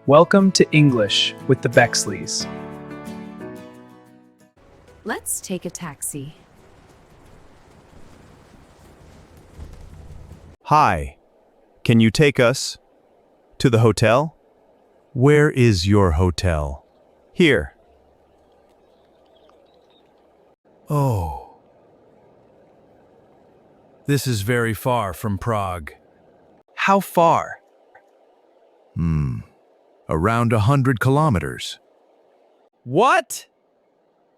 Welcome to English with the Bexleys. Let's take a taxi. Hi, can you take us to the hotel? Where is your hotel? Here. Oh. This is very far from Prague. How far? Around 100 kilometers. What?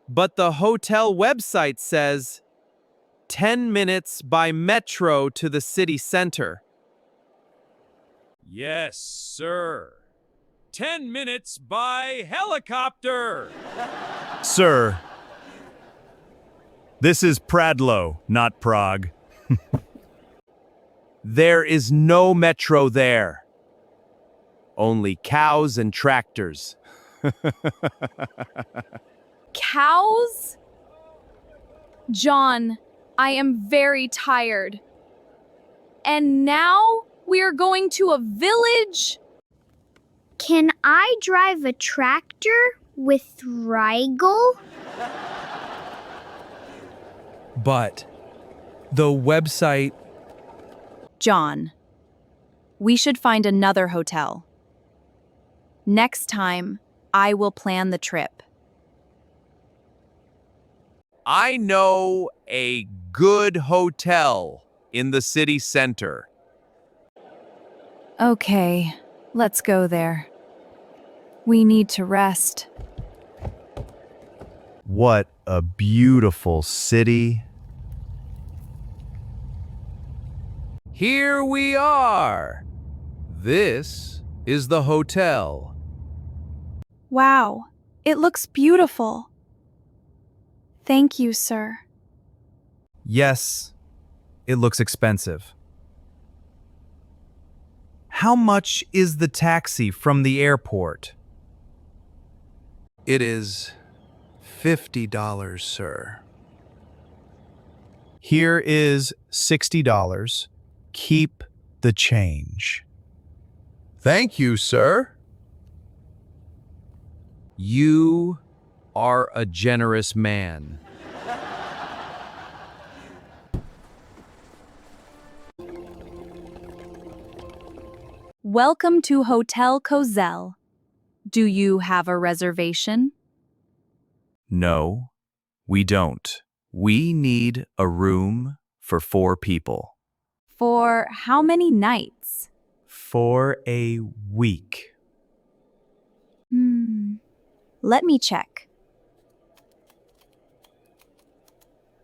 But the hotel website says 10 minutes by metro to the city center. Yes, sir. 10 minutes by helicopter. Sir, this is Pradlo, not Prague. There is no metro there. Only cows and tractors. Cows? John, I am very tired. And now we are going to a village? Can I drive a tractor with Rigel? But the website... John, we should find another hotel. Next time, I will plan the trip. I know a good hotel in the city center. Okay, let's go there. We need to rest. What a beautiful city. Here we are. This is the hotel. Wow, it looks beautiful. Thank you, sir. Yes, it looks expensive. How much is the taxi from the airport? It is $50, sir. Here is $60. Keep the change. Thank you, sir. You are a generous man. Welcome to Hotel Kozel. Do you have a reservation? No, we don't. We need a room for 4 people. For how many nights? For a week. Let me check.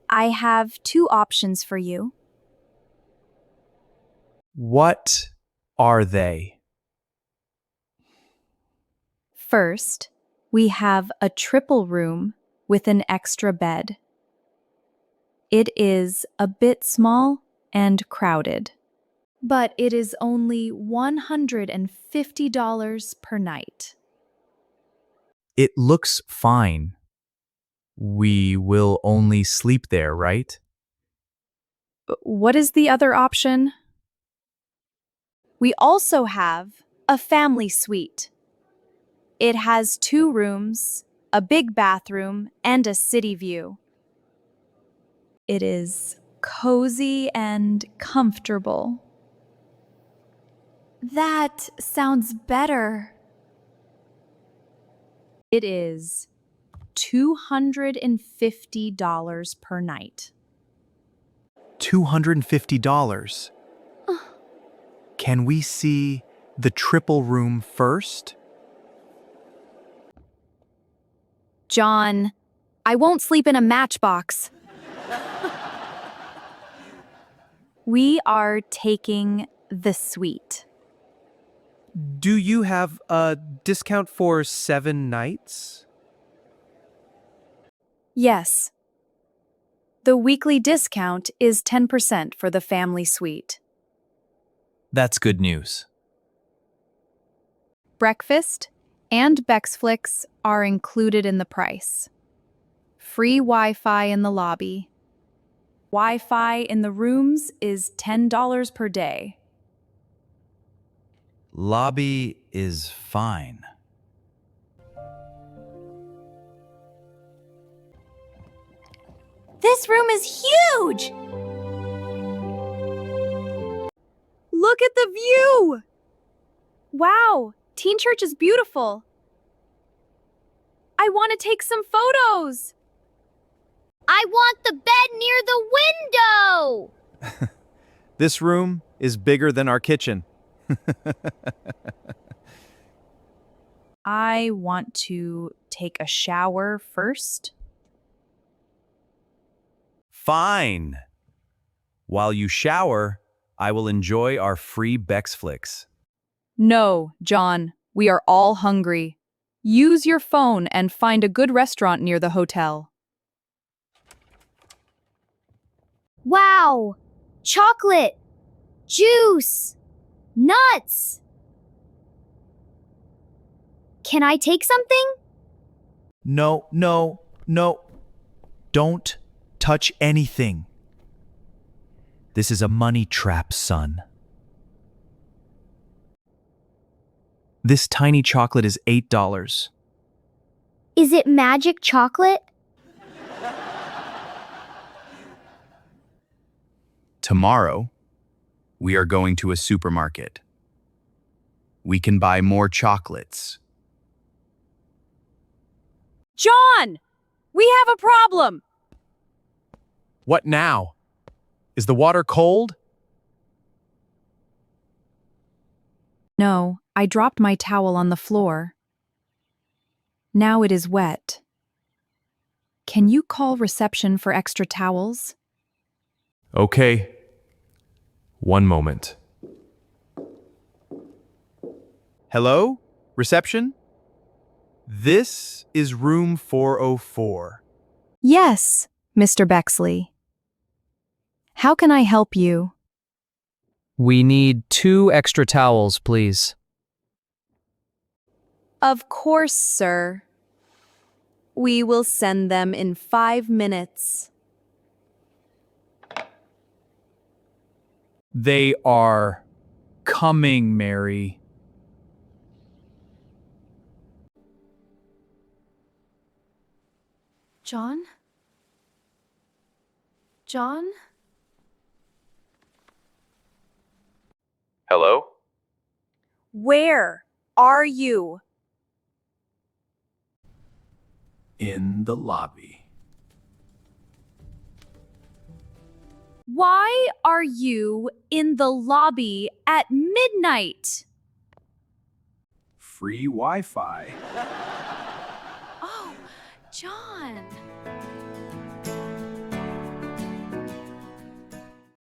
I have 2 options for you. What are they? First, we have a triple room with an extra bed. It is a bit small and crowded, but it is only $150 per night. It looks fine. We will only sleep there, right? What is the other option? We also have a family suite. It has 2 rooms, a big bathroom, and a city view. It is cozy and comfortable. That sounds better. It is $250 per night. $250. Can we see the triple room first? John, I won't sleep in a matchbox. We are taking the suite. Do you have a discount for 7 nights? Yes. The weekly discount is 10% for the family suite. That's good news. Breakfast and Bexflix are included in the price. Free Wi-Fi in the lobby. Wi-Fi in the rooms is $10 per day. Lobby is fine. This room is huge! Look at the view! Wow, Teen Church is beautiful. I want to take some photos. I want the bed near the window! This room is bigger than our kitchen. I want to take a shower first. Fine. While you shower, I will enjoy our free Bexflix. No, John, we are all hungry. Use your phone and find a good restaurant near the hotel. Wow! Chocolate! Juice! Nuts! Can I take something? No, no, no. Don't touch anything. This is a money trap, son. This tiny chocolate is $8. Is it magic chocolate? Tomorrow, we are going to a supermarket. We can buy more chocolates. John! We have a problem! What now? Is the water cold? No, I dropped my towel on the floor. Now it is wet. Can you call reception for extra towels? Okay. One moment. Hello? Reception? This is room 404. Yes, Mr. Bexley. How can I help you? We need 2 extra towels, please. Of course, sir. We will send them in 5 minutes. They are coming, Mary. John? John? Hello? Where are you? In the lobby. Why are you in the lobby at midnight? Free Wi-Fi. Oh, John.